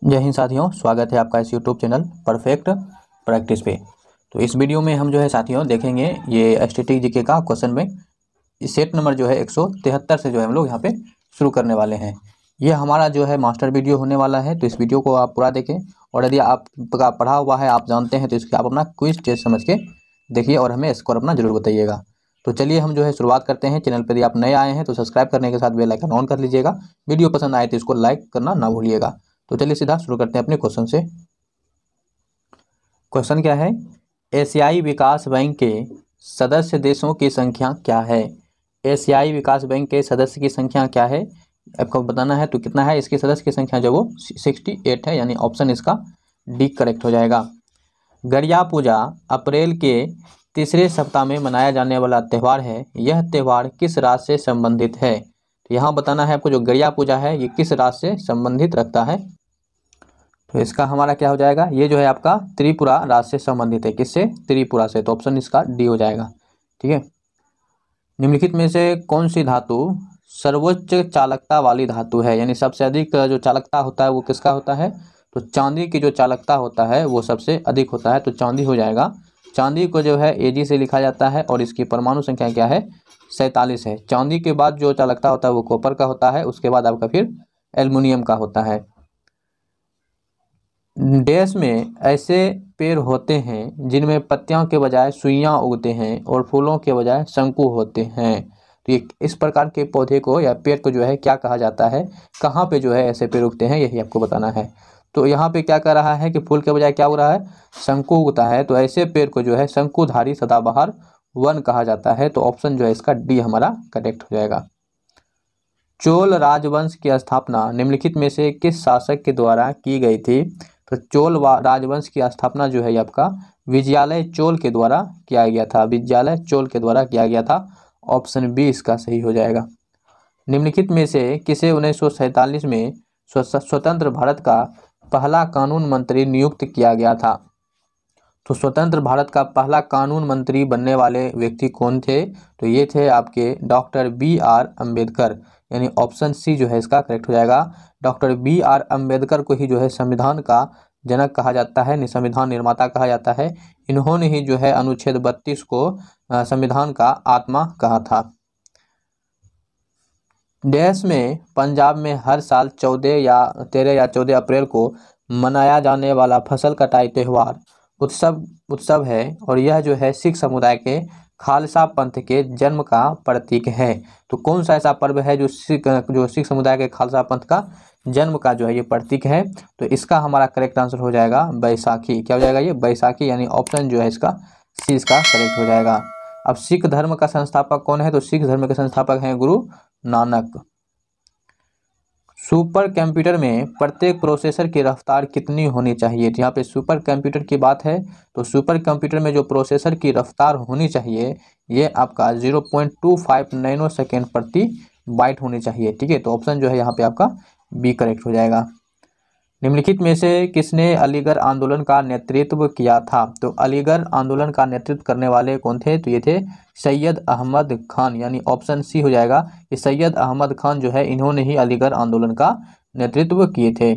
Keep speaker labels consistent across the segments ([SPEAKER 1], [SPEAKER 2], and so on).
[SPEAKER 1] जय हिंद साथियों, स्वागत है आपका इस यूट्यूब चैनल परफेक्ट प्रैक्टिस पे। तो इस वीडियो में हम जो है साथियों देखेंगे ये स्टैटिक जीके का क्वेश्चन में सेट नंबर जो है 173 से जो है हम लोग यहाँ पे शुरू करने वाले हैं। ये हमारा जो है मास्टर वीडियो होने वाला है, तो इस वीडियो को आप पूरा देखें और यदि आपका पढ़ा हुआ है, आप जानते हैं, तो इसके आप अपना क्विज टेस्ट समझ के देखिए और हमें स्कोर अपना जरूर बताइएगा। तो चलिए हम जो है शुरुआत करते हैं। चैनल पर यदि आप नए आए हैं तो सब्सक्राइब करने के साथ बेल आइकन ऑन कर लीजिएगा। वीडियो पसंद आए तो इसको लाइक करना ना भूलिएगा। तो चलिए सीधा शुरू करते हैं अपने क्वेश्चन से। क्वेश्चन क्या है? एशियाई विकास बैंक के सदस्य देशों की संख्या क्या है? एशियाई विकास बैंक के सदस्य की संख्या क्या है आपको बताना है। तो कितना है इसके सदस्य की संख्या? जो वो 68 है, यानी ऑप्शन इसका डी करेक्ट हो जाएगा। गरिया पूजा अप्रैल के तीसरे सप्ताह में मनाया जाने वाला त्यौहार है। यह त्यौहार किस राज्य से संबंधित है? तो यहाँ बताना है आपको, जो गरिया पूजा है ये किस राज्य से संबंधित रखता है। तो इसका हमारा क्या हो जाएगा? ये जो है आपका त्रिपुरा राज्य से संबंधित है। किससे? त्रिपुरा से। तो ऑप्शन इसका डी हो जाएगा। ठीक है। निम्नलिखित में से कौन सी धातु सर्वोच्च चालकता वाली धातु है? यानी सबसे अधिक जो चालकता होता है वो किसका होता है? तो चांदी की जो चालकता होता है वो सबसे अधिक होता है, तो चांदी हो जाएगा। चांदी को जो है Ag से लिखा जाता है और इसकी परमाणु संख्या क्या है? 47 है। चांदी के बाद जो चालकता होता है वो कॉपर का होता है, उसके बाद आपका फिर एल्युमिनियम का होता है। देश में ऐसे पेड़ होते हैं जिनमें पत्तियों के बजाय सुइयां उगते हैं और फूलों के बजाय शंकु होते हैं। तो ये इस प्रकार के पौधे को या पेड़ को जो है क्या कहा जाता है? कहाँ पे जो है ऐसे पेड़ उगते हैं, यही आपको बताना है। तो यहाँ पे क्या कर रहा है कि फूल के बजाय क्या उग रहा है? शंकु उगता है। तो ऐसे पेड़ को जो है शंकुधारी सदाबहार वन कहा जाता है। तो ऑप्शन जो है इसका डी हमारा करेक्ट हो जाएगा। चोल राजवंश की स्थापना निम्नलिखित में से किस शासक के द्वारा की गई थी? तो चोल राजवंश की स्थापना जो है आपका विजयालय चोल के द्वारा किया गया था। विजयालय चोल के द्वारा किया गया था। ऑप्शन बी इसका सही हो जाएगा। निम्नलिखित में से किसे 1947 में स्वतंत्र भारत का पहला कानून मंत्री नियुक्त किया गया था? तो स्वतंत्र भारत का पहला कानून मंत्री बनने वाले व्यक्ति कौन थे? तो ये थे आपके डॉक्टर B.R. अम्बेडकर, यानी ऑप्शन सी जो है इसका करेक्ट हो जाएगा। Doctor B.R. अम्बेडकर को ही जो है संविधान का जनक कहा जाता है, संविधान निर्माता कहा जाता है। इन्होंने ही जो है अनुच्छेद 32 को संविधान का आत्मा कहा था। देश में पंजाब में हर साल 13 या 14 अप्रैल को मनाया जाने वाला फसल कटाई त्यौहार उत्सव है और यह जो है सिख समुदाय के खालसा पंथ के जन्म का प्रतीक है। तो कौन सा ऐसा पर्व है जो सिख समुदाय के खालसा पंथ का जन्म का जो है ये प्रतीक है? तो इसका हमारा करेक्ट आंसर हो जाएगा बैसाखी। क्या हो जाएगा ये? बैसाखी, यानी ऑप्शन जो है इसका सी इसका करेक्ट हो जाएगा। अब सिख धर्म का संस्थापक कौन है? तो सिख धर्म के संस्थापक हैं गुरु नानक। सुपर कंप्यूटर में प्रत्येक प्रोसेसर की रफ्तार कितनी होनी चाहिए? तो यहाँ पे सुपर कंप्यूटर की बात है, तो सुपर कंप्यूटर में जो प्रोसेसर की रफ्तार होनी चाहिए ये आपका 0.25 नैनो सेकेंड प्रति बाइट होनी चाहिए। ठीक है। तो ऑप्शन जो है यहाँ पे आपका बी करेक्ट हो जाएगा। निम्नलिखित में से किसने अलीगढ़ आंदोलन का नेतृत्व किया था? तो अलीगढ़ आंदोलन का नेतृत्व करने वाले कौन थे? तो ये थे सैयद अहमद खान, यानी ऑप्शन सी हो जाएगा। ये सैयद अहमद खान जो है इन्होंने ही अलीगढ़ आंदोलन का नेतृत्व किए थे।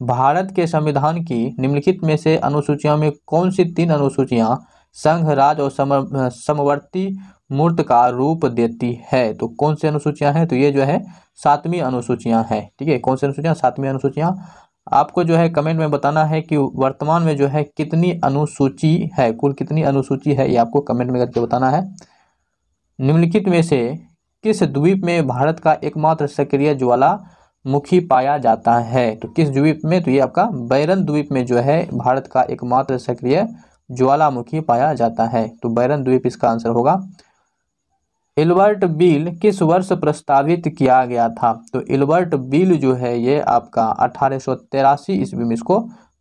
[SPEAKER 1] भारत के संविधान की निम्नलिखित में से अनुसूचियों में कौन सी 3 अनुसूचियां संघ, राज और समवर्ती मूर्त का रूप देती है? तो कौन सी अनुसूचियां हैं? तो ये जो है 7वीं अनुसूचियां हैं। ठीक है। कौन सी अनुसूचियां? 7वीं अनुसूचियां। आपको जो है कमेंट में बताना है कि वर्तमान में जो है कितनी अनुसूची है, कुल कितनी अनुसूची है, ये आपको कमेंट में करके बताना है। निम्नलिखित में से किस द्वीप में भारत का एकमात्र सक्रिय ज्वालामुखी पाया जाता है? तो किस द्वीप में? तो ये आपका बैरन द्वीप में जो है भारत का एकमात्र सक्रिय ज्वालामुखी पाया जाता है। तो बैरन द्वीप इसका आंसर होगा। इल्बर्ट बिल किस वर्ष प्रस्तावित किया गया था? तो इल्बर्ट बिल जो है ये आपका 1883 ईस्वी में इसको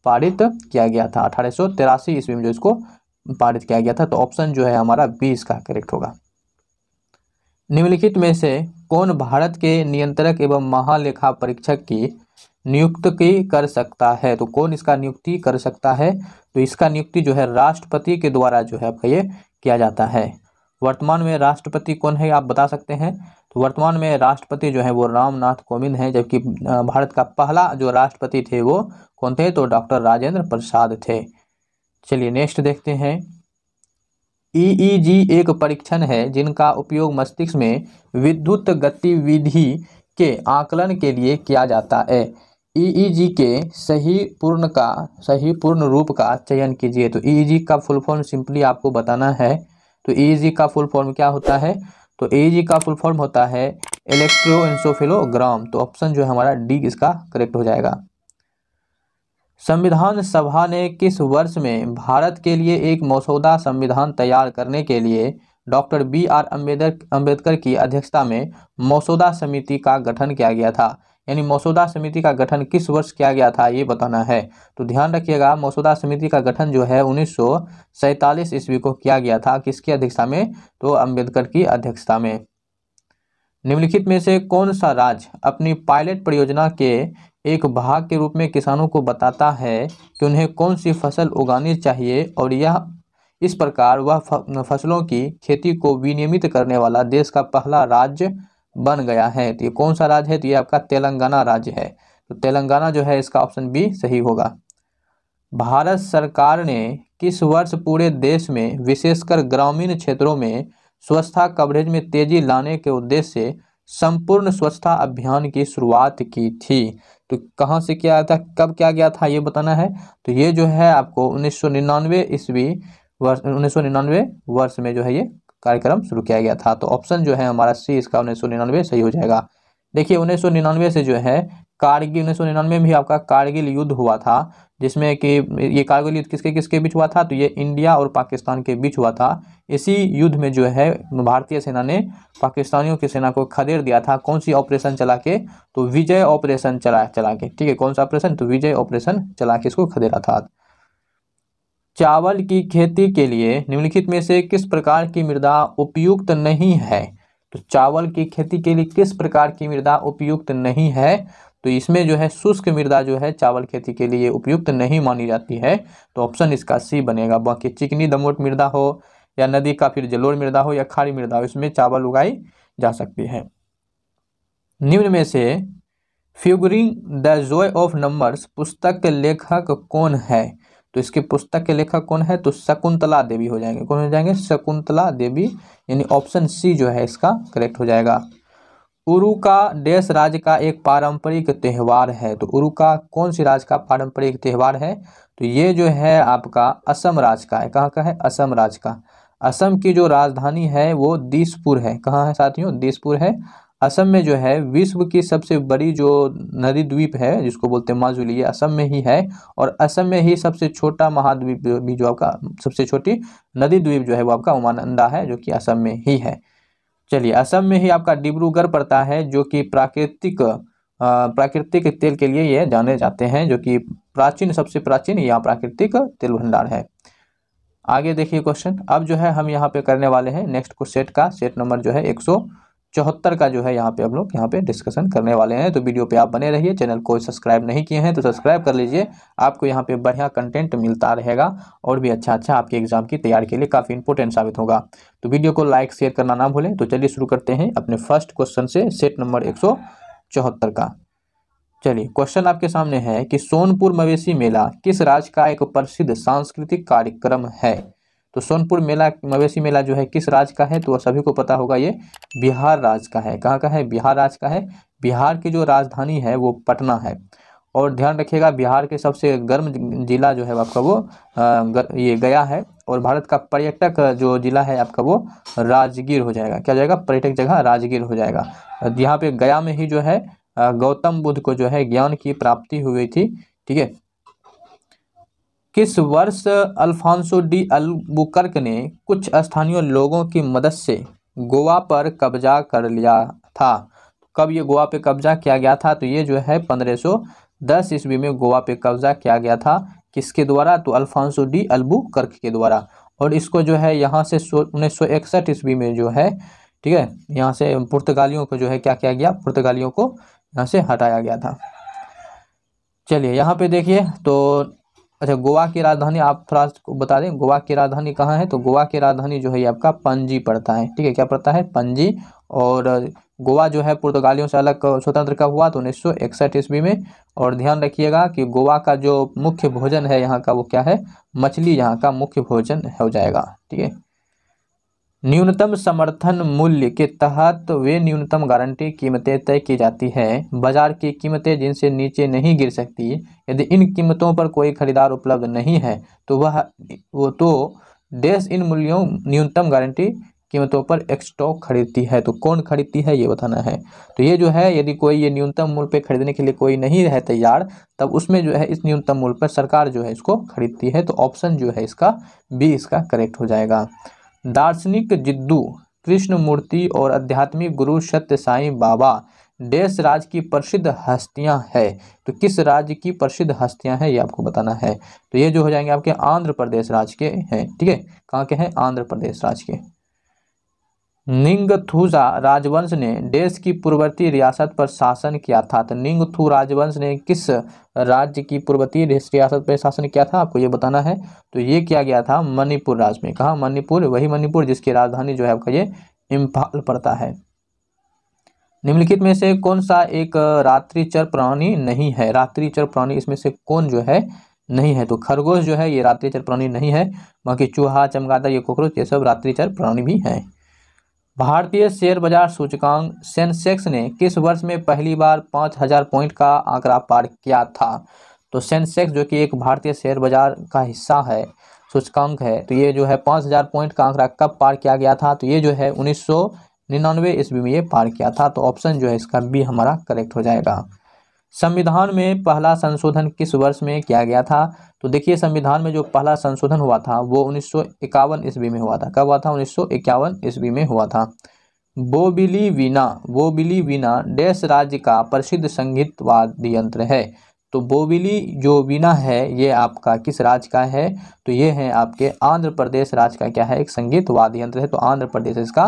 [SPEAKER 1] पारित किया गया था। 1883 ईस्वी में जो इसको पारित किया गया था। तो ऑप्शन जो है हमारा बी इसका करेक्ट होगा। निम्नलिखित में से कौन भारत के नियंत्रक एवं महालेखा परीक्षक की नियुक्ति कर सकता है? तो कौन इसका नियुक्ति कर सकता है? तो इसका नियुक्ति जो है राष्ट्रपति के द्वारा जो है आपका ये किया जाता है। वर्तमान में राष्ट्रपति कौन है आप बता सकते हैं? तो वर्तमान में राष्ट्रपति जो है वो रामनाथ कोविंद हैं, जबकि भारत का पहला जो राष्ट्रपति थे वो कौन थे, तो डॉक्टर राजेंद्र प्रसाद थे। चलिए नेक्स्ट देखते हैं। ईईजी एक परीक्षण है जिनका उपयोग मस्तिष्क में विद्युत गतिविधि के आकलन के लिए किया जाता है। ईईजी के सही पूर्ण रूप का चयन कीजिए। तो ईईजी का फुल फॉर्म सिंपली आपको बताना है। तो ईईजी का फुल फॉर्म क्या होता है, तो ईईजी का फुल फॉर्म होता है इलेक्ट्रोएन्सेफेलोग्राम। तो ऑप्शन जो है हमारा डी इसका करेक्ट हो जाएगा। संविधान सभा ने किस वर्ष में भारत के लिए एक मसौदा संविधान तैयार करने के लिए डॉक्टर BR अम्बेडकर की अध्यक्षता में मसौदा समिति का गठन किया गया था? यानी मसौदा समिति का गठन किस वर्ष किया गया था ये बताना है। तो ध्यान रखिएगा, मसौदा समिति का गठन जो है 1947 ईस्वी को किया गया था। किसकी अध्यक्षता में, तो अम्बेडकर की अध्यक्षता में। निम्नलिखित में से कौन सा राज्य अपनी पायलट परियोजना के एक भाग के रूप में किसानों को बताता है कि उन्हें कौन सी फसल उगानी चाहिए और यह इस प्रकार वह फसलों की खेती को विनियमित करने वाला देश का पहला राज्य बन गया है? तो ये कौन सा राज्य है, तो ये आपका तेलंगाना राज्य है। तो तेलंगाना जो है इसका ऑप्शन बी सही होगा। भारत सरकार ने किस वर्ष पूरे देश में विशेषकर ग्रामीण क्षेत्रों में स्वच्छता कवरेज में तेजी लाने के उद्देश्य से संपूर्ण स्वच्छता अभियान की शुरुआत की थी? तो कहाँ से किया था, कब किया गया था ये बताना है। तो ये जो है आपको 1999 वर्ष में जो है ये कार्यक्रम शुरू किया गया था। तो ऑप्शन जो है हमारा सी इसका 1999 सही हो जाएगा। देखिए 1999 से जो है कारगिल, 1999 में भी आपका कारगिल युद्ध हुआ था, जिसमें कि ये कारगिल युद्ध किसके किसके बीच हुआ था, तो ये इंडिया और पाकिस्तान के बीच हुआ था। इसी युद्ध में जो है भारतीय सेना ने पाकिस्तानियों की सेना को खदेड़ दिया था। कौन सी ऑपरेशन चला के, तो विजय ऑपरेशन चला के, ठीक है। कौन सा ऑपरेशन, तो विजय ऑपरेशन चला के इसको खदेड़ा था। चावल की खेती के लिए निम्नलिखित में से किस प्रकार की मृदा उपयुक्त नहीं है? तो चावल की खेती के लिए किस प्रकार की मृदा उपयुक्त नहीं है, तो इसमें जो है शुष्क मृदा जो है चावल खेती के लिए उपयुक्त नहीं मानी जाती है। तो ऑप्शन इसका सी बनेगा। बाकी चिकनी दमोट मृदा हो या नदी का फिर जलोढ़ मृदा हो या खाड़ी मृदा हो, इसमें चावल उगाई जा सकती है। निम्न में से figuring the Joy of numbers पुस्तक के लेखक कौन है? तो इसके पुस्तक के लेखक कौन है, तो शकुंतला देवी हो जाएंगे। कौन हो जाएंगे, शकुंतला देवी, यानी ऑप्शन सी जो है इसका करेक्ट हो जाएगा। उरुका देश राज्य का एक पारंपरिक त्यौहार है। तो उरुका कौन सी राज्य का पारंपरिक त्यौहार है, तो ये जो है आपका असम राज्य का है। कहाँ का है, असम राज्य का। असम की जो राजधानी है वो दिसपुर है। कहाँ है साथियों, दिसपुर है। असम में जो है विश्व की सबसे बड़ी जो नदी द्वीप है जिसको बोलते हैं माजुली, ये असम में ही है। और असम में ही सबसे छोटा महाद्वीप भी जो आपका सबसे छोटी नदी द्वीप जो है वो आपका उमानंदा है, जो कि असम में ही है। चलिए असम में ही आपका डिब्रूगढ़ पड़ता है, जो कि प्राकृतिक तेल के लिए ये जाने जाते हैं, जो कि सबसे प्राचीन यहाँ प्राकृतिक तेल भंडार है। आगे देखिए क्वेश्चन। अब जो है हम यहाँ पे करने वाले हैं नेक्स्ट को सेट नंबर जो है 174 का जो है यहाँ पे हम लोग यहाँ पे डिस्कशन करने वाले हैं। तो वीडियो पे आप बने रहिए। चैनल को सब्सक्राइब नहीं किए हैं तो सब्सक्राइब कर लीजिए, आपको यहाँ पे बढ़िया कंटेंट मिलता रहेगा और भी अच्छा आपके एग्जाम की तैयारी के लिए काफ़ी इंपॉर्टेंट साबित होगा। तो वीडियो को लाइक शेयर करना ना भूलें। तो चलिए शुरू करते हैं अपने फर्स्ट क्वेश्चन से, सेट नंबर 174 का। चलिए क्वेश्चन आपके सामने है कि सोनपुर मवेशी मेला किस राज्य का एक प्रसिद्ध सांस्कृतिक कार्यक्रम है? तो सोनपुर मवेशी मेला जो है किस राज्य का है, तो सभी को पता होगा ये बिहार राज्य का है। कहाँ का है, बिहार राज्य का है। बिहार की जो राजधानी है वो पटना है। और ध्यान रखिएगा बिहार के सबसे गर्म जिला जो है आपका वो ये गया है। और भारत का पर्यटक जो जिला है आपका वो राजगीर हो जाएगा। क्या जाएगा, पर्यटक जगह राजगीर हो जाएगा। यहाँ पे गया में ही जो है गौतम बुद्ध को जो है ज्ञान की प्राप्ति हुई थी। ठीक है। किस वर्ष अल्फांसो डी अल्बुकर्क ने कुछ स्थानीय लोगों की मदद से गोवा पर कब्जा कर लिया था? कब ये गोवा पे कब्जा किया गया था, तो ये जो है 1510 ईस्वी में गोवा पे कब्जा किया गया था। किसके द्वारा, तो अल्फांसो डी अल्बुकर्क के द्वारा। और इसको जो है यहाँ से 1961 ईस्वी में जो है, ठीक है, यहाँ से पुर्तगालियों को जो है क्या किया गया, पुर्तगालियों को यहाँ से हटाया गया था। चलिए यहाँ पे देखिए, तो अच्छा, गोवा की राजधानी आप थोड़ा बता दें, गोवा की राजधानी कहाँ है? तो गोवा की राजधानी जो है ये आपका पणजी पड़ता है। ठीक है, क्या पड़ता है? पणजी। और गोवा जो है पुर्तगालियों से अलग स्वतंत्र कब हुआ? तो 1961 ईस्वी में। और ध्यान रखिएगा कि गोवा का जो मुख्य भोजन है यहाँ का वो क्या है? मछली यहाँ का मुख्य भोजन हो जाएगा। ठीक है। न्यूनतम समर्थन मूल्य के तहत वे न्यूनतम गारंटी कीमतें तय की जाती है, बाजार की कीमतें जिनसे नीचे नहीं गिर सकती। यदि इन कीमतों पर कोई खरीदार उपलब्ध नहीं है तो वो तो देश इन मूल्यों न्यूनतम गारंटी कीमतों पर एक स्टॉक खरीदती है। तो कौन खरीदती है ये बताना है। तो ये जो है, यदि कोई ये न्यूनतम मूल्य पे खरीदने के लिए कोई नहीं है तैयार, तब उसमें जो है इस न्यूनतम मूल्य पर सरकार जो है इसको खरीदती है। तो ऑप्शन जो है इसका बी इसका करेक्ट हो जाएगा। दार्शनिक जिद्दू कृष्णमूर्ति और आध्यात्मिक गुरु सत्य साईं बाबा देश राज्य की प्रसिद्ध हस्तियां है। तो किस राज्य की प्रसिद्ध हस्तियां हैं ये आपको बताना है। तो ये जो हो जाएंगे आपके आंध्र प्रदेश राज्य के हैं। ठीक है, कहाँ के हैं? आंध्र प्रदेश राज्य के। निंगथौजा राजवंश ने देश की पूर्ववर्ती रियासत पर शासन किया था। तो निंगथौ राजवंश ने किस राज्य की पूर्ववर्ती रियासत पर शासन किया था आपको ये बताना है। तो ये किया गया था मणिपुर राज्य में। कहाँ? मणिपुर, वही मणिपुर जिसकी राजधानी जो है आपका ये इम्फाल पड़ता है। निम्नलिखित में से कौन सा एक रात्रिचर प्राणी नहीं है? रात्रिचर प्राणी इसमें से कौन जो है नहीं है? तो खरगोश जो है ये रात्रिचर प्राणी नहीं है, बाकी चूहा, चमगादड़, ये कॉकरोच ये सब रात्रिचर प्राणी भी हैं। भारतीय शेयर बाजार सूचकांक सेंसेक्स ने किस वर्ष में पहली बार 5000 पॉइंट का आंकड़ा पार किया था? तो सेंसेक्स जो कि एक भारतीय शेयर बाजार का हिस्सा है, सूचकांक है, तो ये जो है 5000 पॉइंट का आंकड़ा कब पार किया गया था? तो ये जो है 1999 ईस्वी में ये पार किया था। तो ऑप्शन जो है इसका बी हमारा करेक्ट हो जाएगा। संविधान में पहला संशोधन किस वर्ष में किया गया था? तो देखिए, संविधान में जो पहला संशोधन हुआ था वो 1951 ईस्वी में हुआ था। कब हुआ था? 1951 ईस्वी में हुआ था। बोबिली वीणा देश राज्य का प्रसिद्ध संगीत वाद्य यंत्र है। तो बोबिली जो वीणा है ये आपका किस राज्य का है? तो ये है आपके आंध्र प्रदेश राज्य का क्या है? एक संगीत वाद्य यंत्र है। तो आंध्र प्रदेश इसका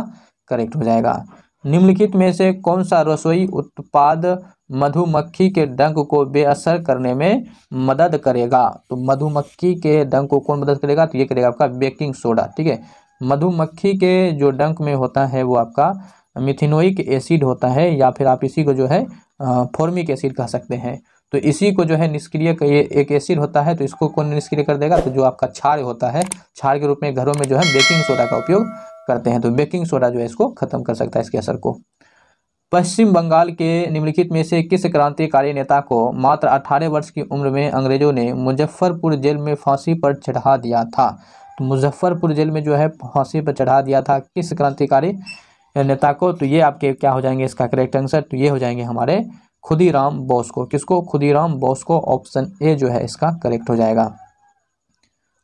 [SPEAKER 1] करेक्ट हो जाएगा। निम्नलिखित में से कौन सा रसोई उत्पाद मधुमक्खी के डंक को बेअसर करने में मदद करेगा? तो मधुमक्खी के डंक को कौन मदद करेगा? तो ये करेगा आपका बेकिंग सोडा। ठीक है, मधुमक्खी के जो डंक में होता है वो आपका मिथेनोइक एसिड होता है, या फिर आप इसी को जो है फॉर्मिक एसिड कह सकते हैं। तो इसी को जो है निष्क्रिय ये एक एसिड होता है, तो इसको कौन निष्क्रिय कर देगा? तो जो आपका क्षार होता है, क्षार के रूप में घरों में जो है बेकिंग सोडा का उपयोग करते हैं। तो बेकिंग सोडा जो है इसको खत्म कर सकता है, इसके असर को। पश्चिम बंगाल के निम्नलिखित में से किस क्रांतिकारी नेता को मात्र 18 वर्ष की उम्र में अंग्रेजों ने मुजफ्फरपुर जेल में फांसी पर चढ़ा दिया था? तो मुजफ्फरपुर जेल में जो है फांसी पर चढ़ा दिया था किस क्रांतिकारी नेता को? तो ये आपके क्या हो जाएंगे इसका करेक्ट आंसर? तो ये हो जाएंगे हमारे खुदीराम बोस को। किसको? खुदीराम बोस को। ऑप्शन ए जो है इसका करेक्ट हो जाएगा।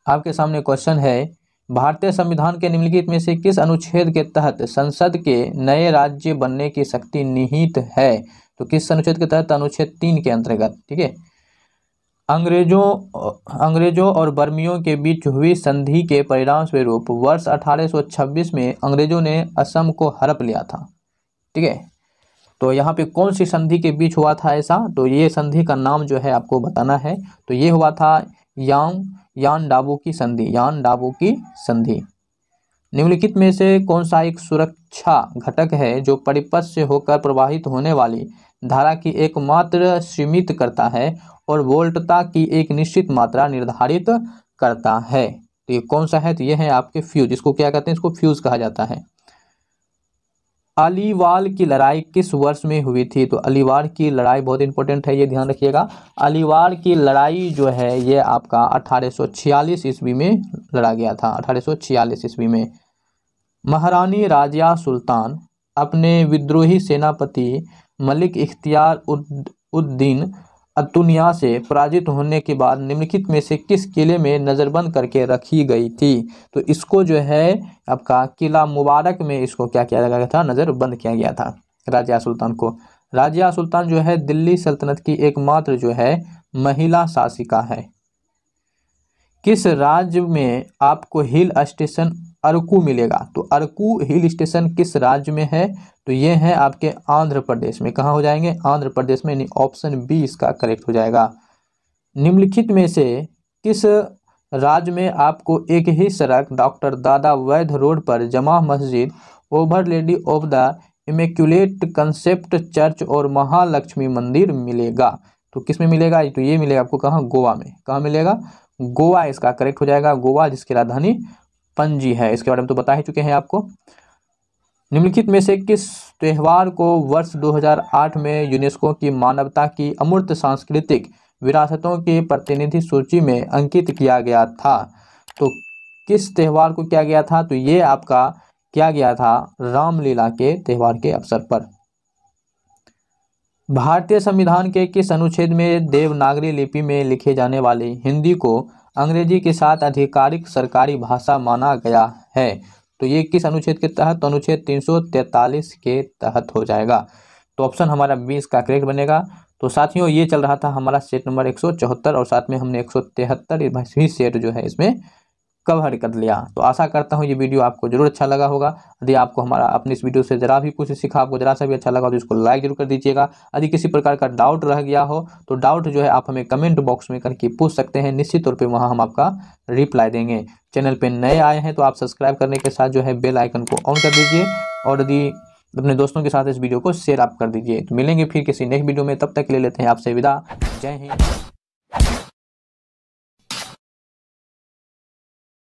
[SPEAKER 1] आपके सामने क्वेश्चन है, भारतीय संविधान के निम्नलिखित में से किस अनुच्छेद के तहत संसद के नए राज्य बनने की शक्ति निहित है? तो किस अनुच्छेद के तहत? अनुच्छेद 3 के अंतर्गत। ठीक है, अंग्रेजों और बर्मियों के बीच हुई संधि के परिणाम स्वरूप वर्ष 1826 में अंग्रेजों ने असम को हड़प लिया था। ठीक है, तो यहाँ पे कौन सी संधि के बीच हुआ था ऐसा? तो ये संधि का नाम जो है आपको बताना है। तो ये हुआ था यान डाबू की संधि। यान डाबू की संधि। निम्नलिखित में से कौन सा एक सुरक्षा घटक है जो परिपथ से होकर प्रवाहित होने वाली धारा की एकमात्र सीमित करता है और वोल्टता की एक निश्चित मात्रा निर्धारित करता है? तो ये कौन सा है? तो ये है आपके फ्यूज। इसको क्या कहते हैं? इसको फ्यूज कहा जाता है। अलीवाल की लड़ाई किस वर्ष में हुई थी? तो अलीवाल की लड़ाई बहुत इंपॉर्टेंट है, ये ध्यान रखिएगा। अलीवाल की लड़ाई जो है ये आपका 1846 ईस्वी में लड़ा गया था। 1846 ईस्वी में महारानी राजिया सुल्तान अपने विद्रोही सेनापति मलिक इख्तियार उद्दीन अतुनिया से पराजित होने के बाद निम्नलिखित में से किस किले में नज़रबंद करके रखी गई थी? तो इसको जो है आपका किला मुबारक में इसको क्या किया गया था? नज़रबंद किया गया था राजिया सुल्तान को। राजिया सुल्तान जो है दिल्ली सल्तनत की एकमात्र जो है महिला शासिका है। किस राज्य में आपको हिल स्टेशन अरकू मिलेगा? तो अरकू हिल स्टेशन किस राज्य में है? तो ये है आपके आंध्र प्रदेश में। कहाँ हो जाएंगे? आंध्र प्रदेश में। ऑप्शन बी इसका करेक्ट हो जाएगा। निम्नलिखित में से किस राज्य में आपको एक ही सड़क डॉक्टर दादा वैध रोड पर जमा मस्जिद, over lady of the immaculate concept church और महालक्ष्मी मंदिर मिलेगा? तो किस में मिलेगा? तो ये मिलेगा आपको कहाँ? गोवा में। कहाँ मिलेगा? गोवा इसका करेक्ट हो जाएगा। गोवा जिसकी राजधानी पणजी है। इसके बारे में तो बता ही चुके हैं आपको। निम्नलिखित में से किस त्यौहार को वर्ष 2008 में यूनेस्को की मानवता की अमूर्त सांस्कृतिक विरासतों की प्रतिनिधि सूची में अंकित किया गया था? तो किस त्यौहार को किया गया था? तो ये आपका किया गया था रामलीला के त्यौहार के अवसर पर। भारतीय संविधान के किस अनुच्छेद में देवनागरी लिपि में लिखे जाने वाली हिंदी को अंग्रेजी के साथ आधिकारिक सरकारी भाषा माना गया है? तो ये किस अनुच्छेद के तहत? तो अनुच्छेद 343 के तहत हो जाएगा। तो ऑप्शन हमारा 20 का करेक्ट बनेगा। तो साथियों ये चल रहा था हमारा सेट नंबर 174 और साथ में हमने 173 भी सेट जो है इसमें कवर कर लिया। तो आशा करता हूँ ये वीडियो आपको जरूर अच्छा लगा होगा। यदि आपको हमारा अपनी इस वीडियो से जरा भी कुछ सीखा, आपको जरा सा भी अच्छा लगा तो इसको लाइक जरूर कर दीजिएगा। यदि किसी प्रकार का डाउट रह गया हो तो डाउट जो है आप हमें कमेंट बॉक्स में करके पूछ सकते हैं। निश्चित तौर पर वहाँ हम आपका रिप्लाई देंगे। चैनल पर नए आए हैं तो आप सब्सक्राइब करने के साथ जो है बेल आइकन को ऑन कर दीजिए और यदि अपने दोस्तों के साथ इस वीडियो को शेयर आप कर दीजिए। तो मिलेंगे फिर किसी नेक्स्ट वीडियो में, तब तक ले लेते हैं आपसे विदा। जय हिंद।